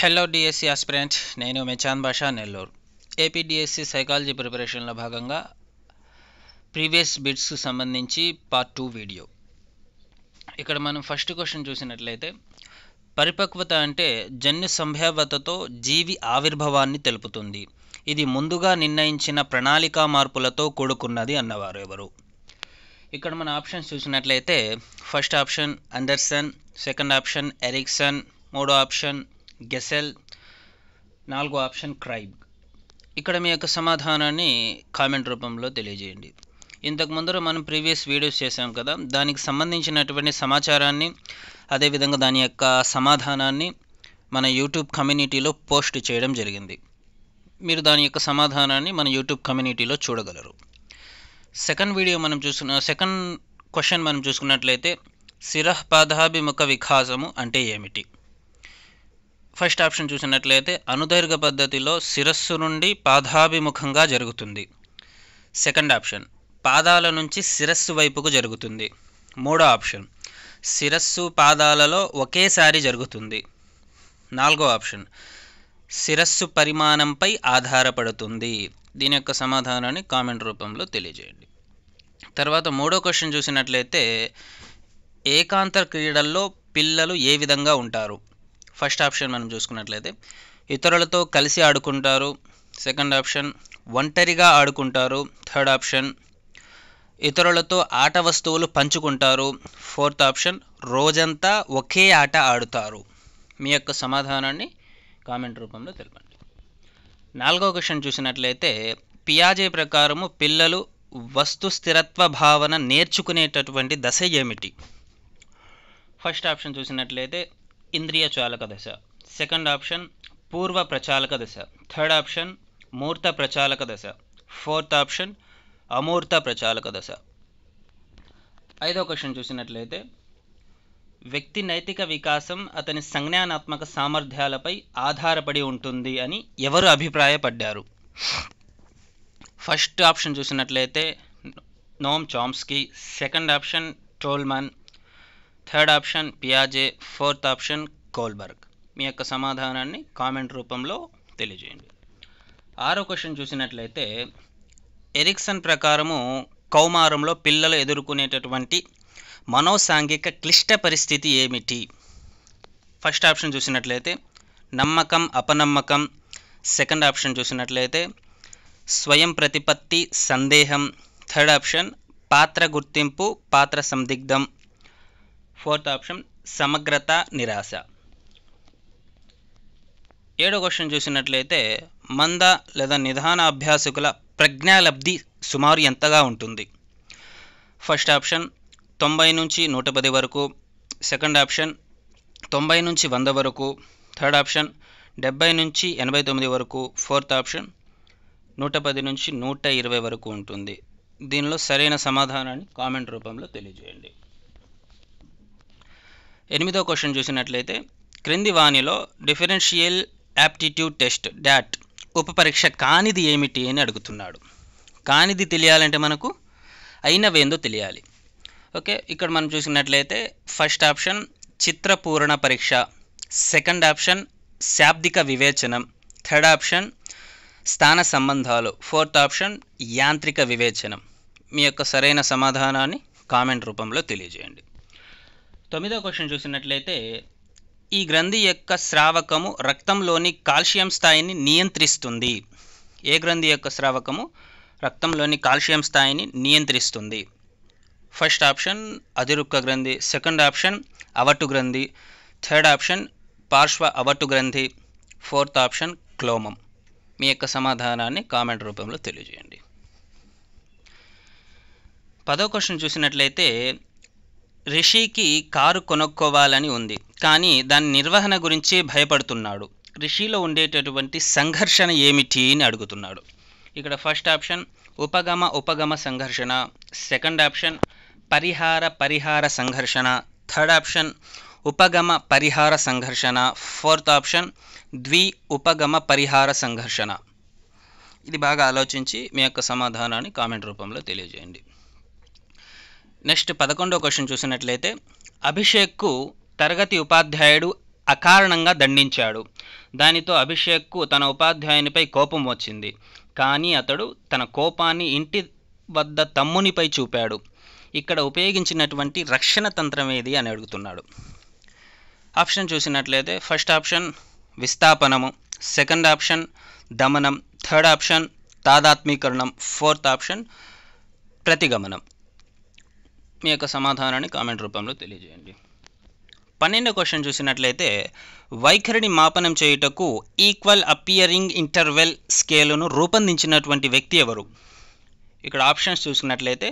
Hello DSC aspirant, నేను మెచాన్ భాషా Nellore. AP DSC psychology ప్రిపరేషన్లో భాగంగా ప్రీవియస్ బిట్స్కు సంబంధించి పార్ట్ 2 వీడియో. ఇక్కడ మనం ఫస్ట్ క్వశ్చన్ చూసినట్లయితే, పరిపక్వత అంటే జన్యు సంభావ్యతతో జీవి ఆవిర్భావాన్ని తెలుపుతుంది. ఇది ముందుగా నిర్ణయించిన ప్రణాళికా మార్పులతో కూడుకున్నది అన్నవారు ఎవరు? ఇక్కడ మన ఆప్షన్స్ చూసినట్లయితే first option Anderson, second option Erikson, మూడో ఆప్షన్ గెసెల్, నాలుగో ఆప్షన్ క్రైబ్. ఇక్కడ మీ యొక్క సమాధానాన్ని కామెంట్ రూపంలో తెలియజేయండి. ఇంతకు ముందర మనం ప్రీవియస్ వీడియోస్ చేసాం కదా, దానికి సంబంధించినటువంటి సమాచారాన్ని అదేవిధంగా దాని యొక్క సమాధానాన్ని మన యూట్యూబ్ కమ్యూనిటీలో పోస్ట్ చేయడం జరిగింది. మీరు దాని యొక్క సమాధానాన్ని మన యూట్యూబ్ కమ్యూనిటీలో చూడగలరు. సెకండ్ క్వశ్చన్ మనం చూసుకున్నట్లయితే, శిరః పాదాభిముఖ వికాసము అంటే ఏమిటి? ఫస్ట్ ఆప్షన్ చూసినట్లయితే అనుదైర్ఘ్య పద్ధతిలో శిరస్సు నుండి పాదాభిముఖంగా జరుగుతుంది. సెకండ్ ఆప్షన్ పాదాల నుంచి శిరస్సు వైపుకు జరుగుతుంది. మూడో ఆప్షన్ శిరస్సు పాదాలలో ఒకేసారి జరుగుతుంది. నాలుగో ఆప్షన్ శిరస్సు పరిమాణంపై ఆధారపడుతుంది. దీని యొక్క సమాధానాన్ని కామెంట్ రూపంలో తెలియజేయండి. తర్వాత మూడో క్వశ్చన్ చూసినట్లయితే, ఏకాంత క్రీడల్లో పిల్లలు ఏ విధంగా ఉంటారు? ఫస్ట్ ఆప్షన్ మనం చూసుకున్నట్లయితే ఇతరులతో కలిసి ఆడుకుంటారు. సెకండ్ ఆప్షన్ ఒంటరిగా ఆడుకుంటారు. థర్డ్ ఆప్షన్ ఇతరులతో ఆట వస్తువులు పంచుకుంటారు. ఫోర్త్ ఆప్షన్ రోజంతా ఒకే ఆట ఆడుతారు. మీ యొక్క సమాధానాన్ని కామెంట్ రూపంలో తెలపండి. నాలుగో క్వశ్చన్ చూసినట్లయితే, పియాజే ప్రకారము పిల్లలు వస్తు స్థిరత్వ భావన నేర్చుకునేటటువంటి దశ ఏమిటి? ఫస్ట్ ఆప్షన్ చూసినట్లయితే ఇంద్రియ చాలక దశ. సెకండ్ ఆప్షన్ పూర్వ ప్రచాలక దశ. థర్డ్ ఆప్షన్ మూర్త ప్రచాలక దశ. ఫోర్త్ ఆప్షన్ అమూర్త ప్రచాలక దశ. ఐదో క్వశ్చన్ చూసినట్లయితే, వ్యక్తి నైతిక వికాసం అతని సంజ్ఞానాత్మక సామర్థ్యాలపై ఆధారపడి ఉంటుంది అని ఎవరు అభిప్రాయపడ్డారు? ఫస్ట్ ఆప్షన్ చూసినట్లయితే Noam Chomsky. Second option Tolman. Third option పియాజే. Fourth option Kohlberg. మీ యొక్క సమాధానాన్ని కామెంట్ రూపంలో తెలియజేయండి. ఆరో క్వశ్చన్ చూసినట్లయితే, ఎరిక్సన్ ప్రకారము కౌమారంలో పిల్లలు ఎదుర్కొనేటటువంటి మనోసాంఘిక క్లిష్ట పరిస్థితి ఏమిటి? ఫస్ట్ ఆప్షన్ చూసినట్లయితే నమ్మకం, అపనమ్మకం. సెకండ్ ఆప్షన్ చూసినట్లయితే స్వయం ప్రతిపత్తి, సందేహం. థర్డ్ ఆప్షన్ పాత్ర గుర్తింపు, పాత్ర సందిగ్ధం. ఫోర్త్ ఆప్షన్ సమగ్రత, నిరాశ. ఏడో క్వశ్చన్ చూసినట్లయితే, మంద లేదా నిదాన అభ్యాసకుల ప్రజ్ఞాలబ్ధి సుమారు ఎంతగా ఉంటుంది? ఫస్ట్ ఆప్షన్ 90 నుంచి 110 వరకు. సెకండ్ ఆప్షన్ 90 నుంచి 100 వరకు. థర్డ్ ఆప్షన్ 70 నుంచి 89 వరకు. ఫోర్త్ ఆప్షన్ 110 నుంచి 120 వరకు ఉంటుంది. దీనిలో సరైన సమాధానాన్ని కామెంట్ రూపంలో తెలియజేయండి. ఎనిమిదో క్వశ్చన్ చూసినట్లయితే, క్రింది వానిలో డిఫరెన్షియల్ యాప్టిట్యూడ్ టెస్ట్ డాట్ ఉపపరీక్ష కానిది ఏమిటి అని అడుగుతున్నాడు. కానిది తెలియాలంటే మనకు అయినవేందో తెలియాలి. ఓకే, ఇక్కడ మనం చూసినట్లయితే ఫస్ట్ ఆప్షన్ చిత్రపూరణ పరీక్ష. సెకండ్ ఆప్షన్ శాబ్దిక వివేచనం. థర్డ్ ఆప్షన్ స్థాన సంబంధాలు. ఫోర్త్ ఆప్షన్ యాంత్రిక వివేచనం. మీ యొక్క సరైన సమాధానాన్ని కామెంట్ రూపంలో తెలియజేయండి. తొమ్మిదో క్వశ్చన్ చూసినట్లయితే, ఈ గ్రంథి యొక్క స్రావకము రక్తంలోని కాల్షియం స్థాయిని నియంత్రిస్తుంది. ఏ గ్రంథి యొక్క స్రావకము రక్తంలోని కాల్షియం స్థాయిని నియంత్రిస్తుంది? ఫస్ట్ ఆప్షన్ అధిరుక్క గ్రంథి. సెకండ్ ఆప్షన్ అవటు గ్రంథి. థర్డ్ ఆప్షన్ పార్శ్వ అవటు గ్రంథి. Fourth option క్లోమం. మీ యొక్క సమాధానాన్ని కామెంట్ రూపంలో తెలియజేయండి. పదో క్వశ్చన్ చూసినట్లయితే, రిషికి కారు కొనుక్కోవాలని ఉంది, కానీ దాని నిర్వహణ గురించి భయపడుతున్నాడు. రిషిలో ఉండేటటువంటి సంఘర్షణ ఏమిటి అని అడుగుతున్నాడు. ఇక్కడ ఫస్ట్ ఆప్షన్ ఉపగమ సంఘర్షణ. సెకండ్ ఆప్షన్ పరిహార సంఘర్షణ. థర్డ్ ఆప్షన్ ఉపగమ పరిహార సంఘర్షణ. ఫోర్త్ ఆప్షన్ ఉపగమ పరిహార సంఘర్షణ. ఇది బాగా ఆలోచించి మీ యొక్క సమాధానాన్ని కామెంట్ రూపంలో తెలియజేయండి. నెక్స్ట్ 11వ క్వశ్చన్ చూసినట్లయితే, అభిషేక్కు తరగతి ఉపాధ్యాయుడు అకారణంగా దండించాడు. దానితో అభిషేక్కు తన ఉపాధ్యాయునిపై కోపం వచ్చింది. కానీ అతడు తన కోపాన్ని ఇంటి వద్ద తమ్మునిపై చూపాడు. ఇక్కడ ఉపయోగించినటువంటి రక్షణ తంత్రం ఏది అని అడుగుతున్నాడు. ఆప్షన్ చూసినట్లయితే ఫస్ట్ ఆప్షన్ విస్థాపనము, సెకండ్ ఆప్షన్ దమనం, థర్డ్ ఆప్షన్ తాదాత్మీకరణం, ఫోర్త్ ఆప్షన్ ప్రతిగమనం. మీ యొక్క సమాధానాన్ని కామెంట్ రూపంలో తెలియజేయండి. 12వ క్వశ్చన్ చూసినట్లయితే వైఖరిని మాపనం చేయుటకు ఈక్వల్ అపియరింగ్ ఇంటర్వెల్ స్కేలును రూపొందించినటువంటి వ్యక్తి ఎవరు? ఇక్కడ ఆప్షన్స్ చూసినట్లయితే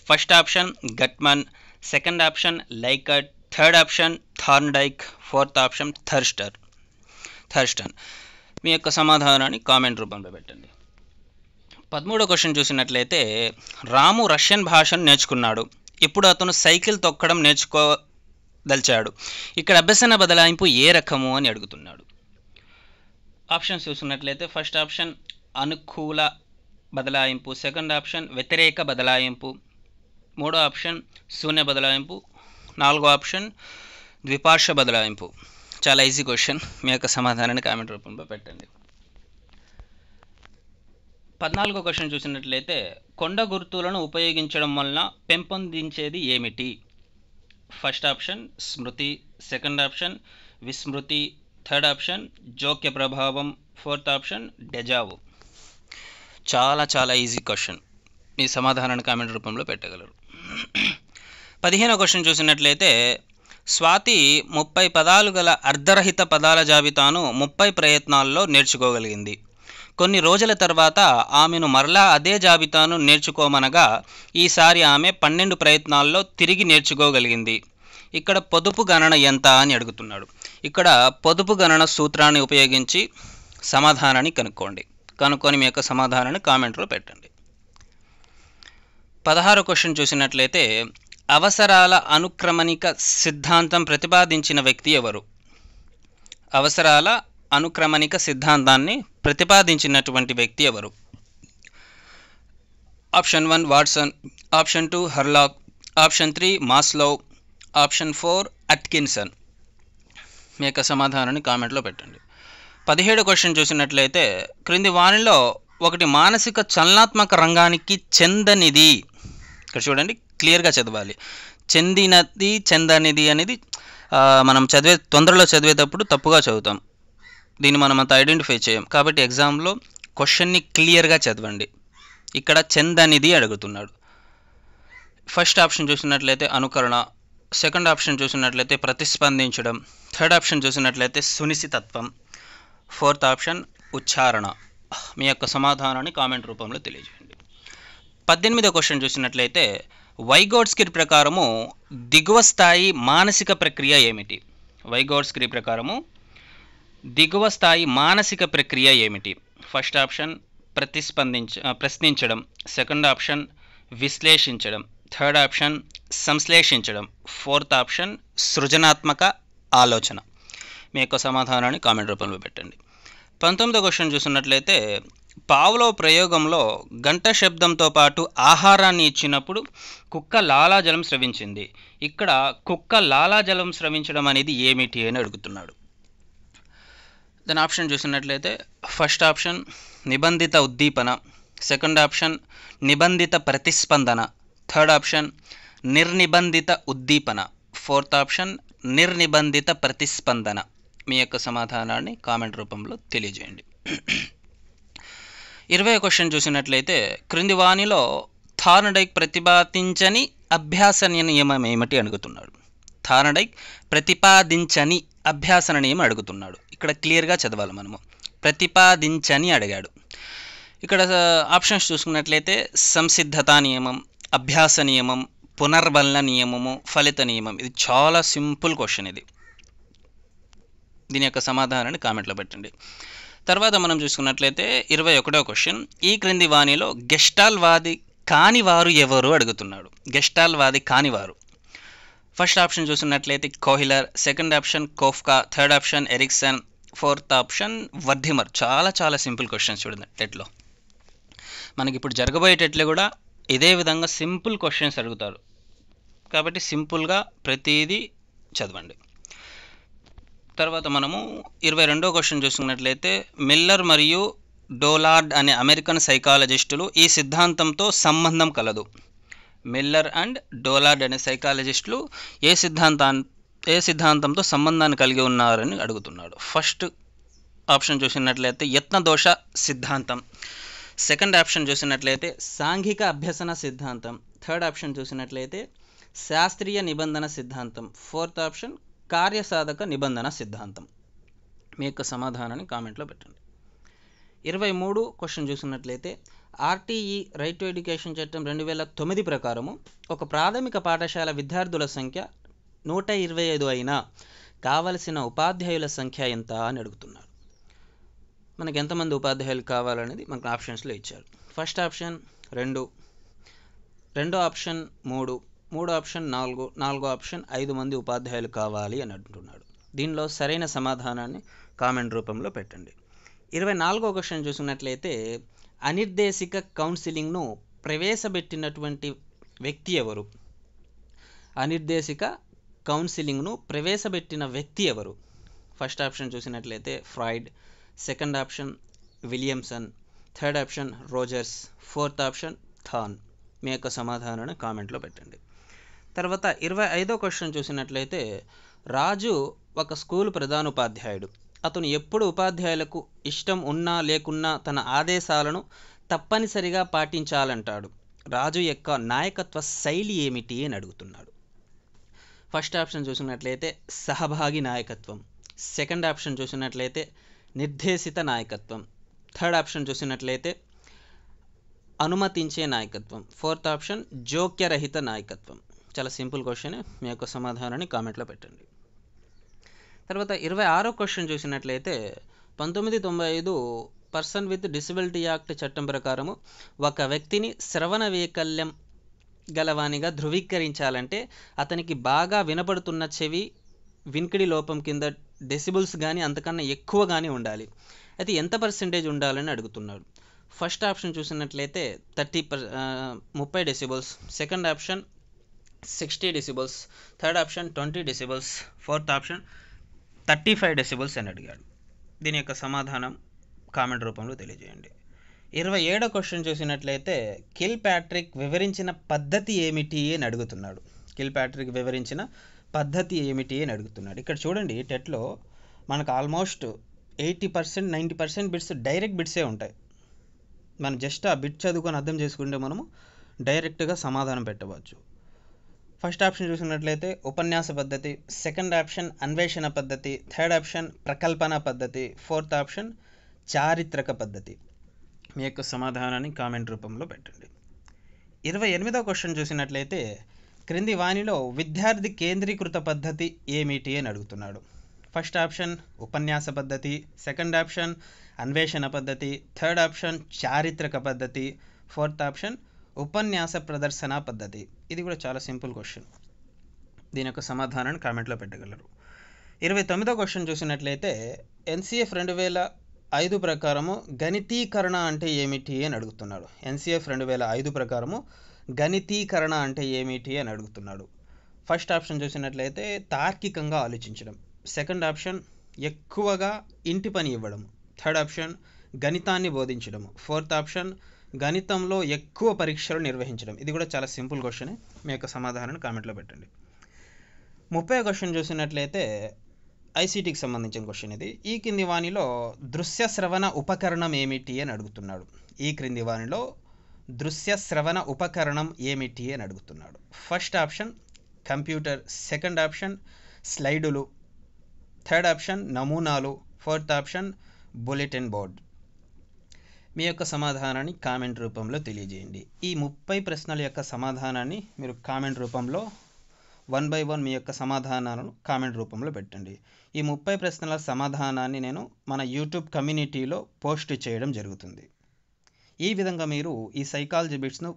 first option Guttman, second option Likert, third option Thorndike, fourth option Thurstone. మీ యొక్క సమాధానాన్ని కామెంట్ రూపంలో పెట్టండి. 13వ క్వశ్చన్ చూసినట్లయితే రాము రష్యన్ భాషను నేర్చుకున్నాడు. ఇప్పుడు అతను సైకిల్ తొక్కడం నేర్చుకోదలిచాడు. ఇక్కడ అభ్యసన బదలాయింపు ఏ రకము అని అడుగుతున్నాడు. ఆప్షన్స్ చూసినట్లయితే ఫస్ట్ ఆప్షన్ అనుకూల బదలాయింపు, సెకండ్ ఆప్షన్ వ్యతిరేక బదలాయింపు, మూడో ఆప్షన్ శూన్య బదలాయింపు, నాలుగో ఆప్షన్ ద్విపార్శ్వ బదలాయింపు. చాలా ఈజీ క్వశ్చన్. మీ యొక్క సమాధానాన్ని కామెంట్ రూపంలో పెట్టండి. 14వ క్వశ్చన్ చూసినట్లయితే కొండ గుర్తులను ఉపయోగించడం వలన పెంపొందించేది ఏమిటి? ఫస్ట్ ఆప్షన్ స్మృతి, సెకండ్ ఆప్షన్ విస్మృతి, థర్డ్ ఆప్షన్ జోక్య ప్రభావం, ఫోర్త్ ఆప్షన్ డెజావు. చాలా ఈజీ క్వశ్చన్. మీ సమాధానాన్ని కామెంట్ రూపంలో పెట్టగలరు. 15వ క్వశ్చన్ చూసినట్లయితే స్వాతి 30 పదాలు గల అర్ధరహిత పదాల జాబితాను 30 ప్రయత్నాల్లో నేర్చుకోగలిగింది. కొన్ని రోజుల తర్వాత ఆమెను మరలా అదే జాబితాను నేర్చుకోమనగా ఈసారి ఆమె 12 ప్రయత్నాల్లో తిరిగి నేర్చుకోగలిగింది. ఇక్కడ పొదుపు గణన ఎంత అని అడుగుతున్నాడు. ఇక్కడ పొదుపు గణన సూత్రాన్ని ఉపయోగించి సమాధానాన్ని కనుక్కొని మీ యొక్క సమాధానాన్ని కామెంట్లో పెట్టండి. 16వ క్వశ్చన్ చూసినట్లయితే అవసరాల అనుక్రమణిక సిద్ధాంతం ప్రతిపాదించిన వ్యక్తి ఎవరు? అవసరాల అనుక్రమణిక సిద్ధాంతాన్ని ప్రతిపాదించినటువంటి వ్యక్తి ఎవరు? Option 1 Watson, option 2 Hurlock, option 3 Maslow, option 4 Atkinson. మీ యొక్క సమాధానాన్ని కామెంట్లో పెట్టండి. 17వ క్వశ్చన్ చూసినట్లయితే క్రింది వానిలో ఒకటి మానసిక చలనాత్మక రంగానికి చెందనిది. ఇక్కడ చూడండి, క్లియర్గా చదవాలి. చెందినది చెందనిది అనేది మనం తొందరలో చదివేటప్పుడు తప్పుగా చదువుతాం. దీన్ని మనం అంత ఐడెంటిఫై చేయం. కాబట్టి ఎగ్జామ్లో క్వశ్చన్ని క్లియర్గా చదవండి. ఇక్కడ చెందనిది అడుగుతున్నాడు. ఫస్ట్ ఆప్షన్ చూసినట్లయితే అనుకరణ, సెకండ్ ఆప్షన్ చూసినట్లయితే ప్రతిస్పందించడం, థర్డ్ ఆప్షన్ చూసినట్లయితే సునిశ్చితత్వం, ఫోర్త్ ఆప్షన్ ఉచ్చారణ. మీ యొక్క సమాధానాన్ని కామెంట్ రూపంలో తెలియజేయండి. 18వ క్వశ్చన్ చూసినట్లయితే వైగోట్స్కీ ప్రకారము దిగువ స్థాయి మానసిక ప్రక్రియ ఏమిటి? వైగోట్స్కీ ప్రకారము దిగువ స్థాయి మానసిక ప్రక్రియ ఏమిటి? ఫస్ట్ ఆప్షన్ ప్రశ్నించడం, సెకండ్ ఆప్షన్ విశ్లేషించడం, థర్డ్ ఆప్షన్ సంశ్లేషించడం, ఫోర్త్ ఆప్షన్ సృజనాత్మక ఆలోచన. మీ యొక్క సమాధానాన్ని కామెంట్ రూపంలో పెట్టండి. 19వ క్వశ్చన్ చూసినట్లయితే పావ్లోవ్ ప్రయోగంలో గంట శబ్దంతో పాటు ఆహారాన్ని ఇచ్చినప్పుడు కుక్క లాలాజలం స్రవించింది. ఇక్కడ కుక్క లాలాజలం స్రవించడం అనేది ఏమిటి అని అడుగుతున్నాడు. దాని ఆప్షన్ చూసినట్లయితే ఫస్ట్ ఆప్షన్ నిబంధిత ఉద్దీపన, సెకండ్ ఆప్షన్ నిబంధిత ప్రతిస్పందన, థర్డ్ ఆప్షన్ నిర్నిబంధిత ఉద్దీపన, ఫోర్త్ ఆప్షన్ నిర్నిబంధిత ప్రతిస్పందన. మీ యొక్క సమాధానాన్ని కామెంట్ రూపంలో తెలియజేయండి. 20వ క్వశ్చన్ చూసినట్లయితే క్రింది వానిలో థార్న్డైక్ ప్రతిపాదించని అభ్యాస నియమం ఏమిటి అడుగుతున్నాడు. థార్న్డైక్ ప్రతిపాదించని అభ్యాసన నియమం అడుగుతున్నాడు. ఇక్కడ క్లియర్గా చదవాలి. మనము ప్రతిపాదించని అడిగాడు. ఇక్కడ ఆప్షన్స్ చూసుకున్నట్లయితే సంసిద్ధతా నియమం, అభ్యాస నియమం, పునర్బలన నియమము, ఫలిత నియమం. ఇది చాలా సింపుల్ క్వశ్చన్. దీని యొక్క సమాధానాన్ని కామెంట్లో పెట్టండి. తర్వాత మనం చూసుకున్నట్లయితే 21వ క్వశ్చన్ ఈ క్రింది వాణిలో గెస్టాల్వాది కానివారు ఎవరు అడుగుతున్నాడు. గెస్టాల్వాది కానివారు ఫస్ట్ ఆప్షన్ చూసినట్లయితే Kohler, second option Koffka, third option Erikson, fourth option Wertheimer. చాలా సింపుల్ క్వశ్చన్స్ చూడండి. టెట్లో మనకి ఇప్పుడు జరగబోయే టెట్లో కూడా ఇదే విధంగా సింపుల్ క్వశ్చన్స్ అడుగుతారు. కాబట్టి సింపుల్గా ప్రతిదీ చదవండి. తర్వాత మనము 22వ క్వశ్చన్ చూసుకున్నట్లయితే మిల్లర్ మరియు డోలార్డ్ అనే అమెరికన్ సైకాలజిస్టులు ఈ సిద్ధాంతంతో సంబంధం కలదు. మిల్లర్ అండ్ డోలార్డ్ అనే సైకాలజిస్టులు ఏ సిద్ధాంతంతో సంబంధాన్ని కలిగి ఉన్నారని అడుగుతున్నాడు. ఫస్ట్ ఆప్షన్ చూసినట్లయితే యత్నదోష సిద్ధాంతం, సెకండ్ ఆప్షన్ చూసినట్లయితే సాంఘిక అభ్యసన సిద్ధాంతం, థర్డ్ ఆప్షన్ చూసినట్లయితే శాస్త్రీయ నిబంధన సిద్ధాంతం, ఫోర్త్ ఆప్షన్ కార్యసాధక నిబంధన సిద్ధాంతం. మీ యొక్క సమాధానాన్ని కామెంట్లో పెట్టండి. 23 క్వశ్చన్ చూసినట్లయితే ఆర్టీఈ రైట్ టు ఎడ్యుకేషన్ చట్టం 2009 ప్రకారము ఒక ప్రాథమిక పాఠశాల విద్యార్థుల సంఖ్య 125 అయినా కావలసిన ఉపాధ్యాయుల సంఖ్య ఎంత అని అడుగుతున్నారు. మనకి ఎంతమంది ఉపాధ్యాయులు కావాలనేది మనకు ఆప్షన్స్లో ఇచ్చారు. ఫస్ట్ ఆప్షన్ 2, రెండో ఆప్షన్ 3, మూడో ఆప్షన్ 4, నాలుగో ఆప్షన్ 5 మంది ఉపాధ్యాయులు కావాలి అని అంటున్నాడు. దీనిలో సరైన సమాధానాన్ని కామెంట్ రూపంలో పెట్టండి. 24వ క్వశ్చన్ చూసినట్లయితే అనిర్దేశిక కౌన్సిలింగ్ను ప్రవేశపెట్టినటువంటి వ్యక్తి ఎవరు? అనిర్దేశిక కౌన్సిలింగ్ను ప్రవేశపెట్టిన వ్యక్తి ఎవరు? ఫస్ట్ ఆప్షన్ చూసినట్లయితే Freud, second option Williamson, third option Rogers, fourth option Thorne. మీ యొక్క సమాధానాన్ని కామెంట్లో పెట్టండి. తర్వాత 25వ క్వశ్చన్ చూసినట్లయితే రాజు ఒక స్కూల్ ప్రధానోపాధ్యాయుడు. అతను ఎప్పుడు ఉపాధ్యాయులకు ఇష్టం ఉన్నా లేకున్నా తన ఆదేశాలను తప్పనిసరిగా పాటించాలంటాడు. రాజు యొక్క నాయకత్వ శైలి ఏమిటి అని అడుగుతున్నాడు. ఫస్ట్ ఆప్షన్ చూసినట్లయితే సహభాగి నాయకత్వం, సెకండ్ ఆప్షన్ చూసినట్లయితే నిర్దేశిత నాయకత్వం, థర్డ్ ఆప్షన్ చూసినట్లయితే అనుమతించే నాయకత్వం, ఫోర్త్ ఆప్షన్ జోక్యరహిత నాయకత్వం. చాలా సింపుల్ క్వశ్చన్. మీ యొక్క సమాధానాన్ని కామెంట్లో పెట్టండి. తర్వాత 26వ క్వశ్చన్ చూసినట్లయితే 1995 పర్సన్ విత్ డిసబిలిటీ యాక్ట్ చట్టం ప్రకారము ఒక వ్యక్తిని శ్రవణ వైకల్యం గలవానిగా ధృవీకరించాలంటే అతనికి బాగా వినపడుతున్న చెవి వినికిడి లోపం కింద డెసిబుల్స్ కానీ అంతకన్నా ఎక్కువ కానీ ఉండాలి. అయితే ఎంత పర్సెంటేజ్ ఉండాలని అడుగుతున్నాడు. ఫస్ట్ ఆప్షన్ చూసినట్లయితే 30 decibels, second option 60 decibels, third option 20 decibels, fourth option 35 decibels అని అడిగాడు. దీని యొక్క సమాధానం కామెంట్ రూపంలో తెలియజేయండి. 27వ క్వశ్చన్ చూసినట్లయితే కిల్ ప్యాట్రిక్ వివరించిన పద్ధతి ఏమిటి అని అడుగుతున్నాడు. కిల్ ప్యాట్రిక్ వివరించిన పద్ధతి ఏమిటి అని అడుగుతున్నాడు. ఇక్కడ చూడండి, టెట్లో మనకు ఆల్మోస్ట్ 80%, 90% బిట్స్ డైరెక్ట్ బిట్సే ఉంటాయి. మనం జస్ట్ ఆ బిట్ చదువుకొని అర్థం చేసుకుంటే మనము డైరెక్ట్గా సమాధానం పెట్టవచ్చు. ఫస్ట్ ఆప్షన్ చూసినట్లయితే ఉపన్యాస పద్ధతి, సెకండ్ ఆప్షన్ అన్వేషణ పద్ధతి, థర్డ్ ఆప్షన్ ప్రకల్పన పద్ధతి, ఫోర్త్ ఆప్షన్ చారిత్రక పద్ధతి. మీ యొక్క సమాధానాన్ని కామెంట్ రూపంలో పెట్టండి. 28వ క్వశ్చన్ చూసినట్లయితే క్రింది వానిలో విద్యార్థి కేంద్రీకృత పద్ధతి ఏమిటి అని అడుగుతున్నాడు. ఫస్ట్ ఆప్షన్ ఉపన్యాస పద్ధతి, సెకండ్ ఆప్షన్ అన్వేషణ పద్ధతి, థర్డ్ ఆప్షన్ చారిత్రక పద్ధతి, ఫోర్త్ ఆప్షన్ ఉపన్యాస ప్రదర్శన పద్ధతి. ఇది కూడా చాలా సింపుల్ క్వశ్చన్. దీని యొక్క సమాధానాన్ని కామెంట్లో పెట్టగలరు. 29వ క్వశ్చన్ చూసినట్లయితే NCF 2005 ప్రకారము గణితీకరణ అంటే ఏమిటి అని అడుగుతున్నాడు. NCF 2005 ప్రకారము గణితీకరణ అంటే ఏమిటి అని అడుగుతున్నాడు. ఫస్ట్ ఆప్షన్ చూసినట్లయితే తార్కికంగా ఆలోచించడం, సెకండ్ ఆప్షన్ ఎక్కువగా ఇంటి పని ఇవ్వడం, థర్డ్ ఆప్షన్ గణితాన్ని బోధించడం, ఫోర్త్ ఆప్షన్ గణితంలో ఎక్కువ పరీక్షలు నిర్వహించడం. ఇది కూడా చాలా సింపుల్ క్వశ్చన్. మీ యొక్క సమాధానాన్ని కామెంట్లో పెట్టండి. 30వ క్వశ్చన్ చూసినట్లయితే ICTకి సంబంధించిన క్వశ్చన్ ఇది. ఈ క్రింది వానిలో దృశ్య శ్రవణ ఉపకరణం ఏమిటి అని అడుగుతున్నాడు. ఈ క్రింది వానిలో దృశ్య శ్రవణ ఉపకరణం ఏమిటి అని అడుగుతున్నాడు. First option computer, second option స్లైడులు, థర్డ్ ఆప్షన్ నమూనాలు, ఫోర్త్ ఆప్షన్ బులెటిన్ బోర్డ్. మీ యొక్క సమాధానాన్ని కామెంట్ రూపంలో తెలియజేయండి. ఈ 30 ప్రశ్నల యొక్క సమాధానాన్ని మీరు కామెంట్ రూపంలో 1 by 1 మీ యొక్క సమాధానాలను కామెంట్ రూపంలో పెట్టండి. ఈ 30 ప్రశ్నల సమాధానాన్ని నేను మన యూట్యూబ్ కమ్యూనిటీలో పోస్ట్ చేయడం జరుగుతుంది. ఈ విధంగా మీరు ఈ సైకాలజీ బిట్స్ను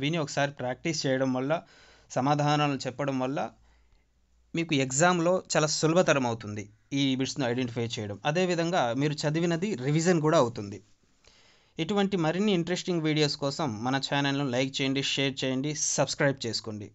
విని ఒకసారి ప్రాక్టీస్ చేయడం వల్ల, సమాధానాలు చెప్పడం వల్ల మీకు ఎగ్జామ్లో చాలా సులభతరం అవుతుంది ఈ బిట్స్ను ఐడెంటిఫై చేయడం. అదేవిధంగా మీరు చదివినది రివిజన్ కూడా అవుతుంది. ఇటువంటి మరిన్ని ఇంట్రెస్టింగ్ వీడియోస్ కోసం మన ఛానల్ను లైక్ చేయండి, షేర్ చేయండి, సబ్స్క్రైబ్ చేసుకోండి.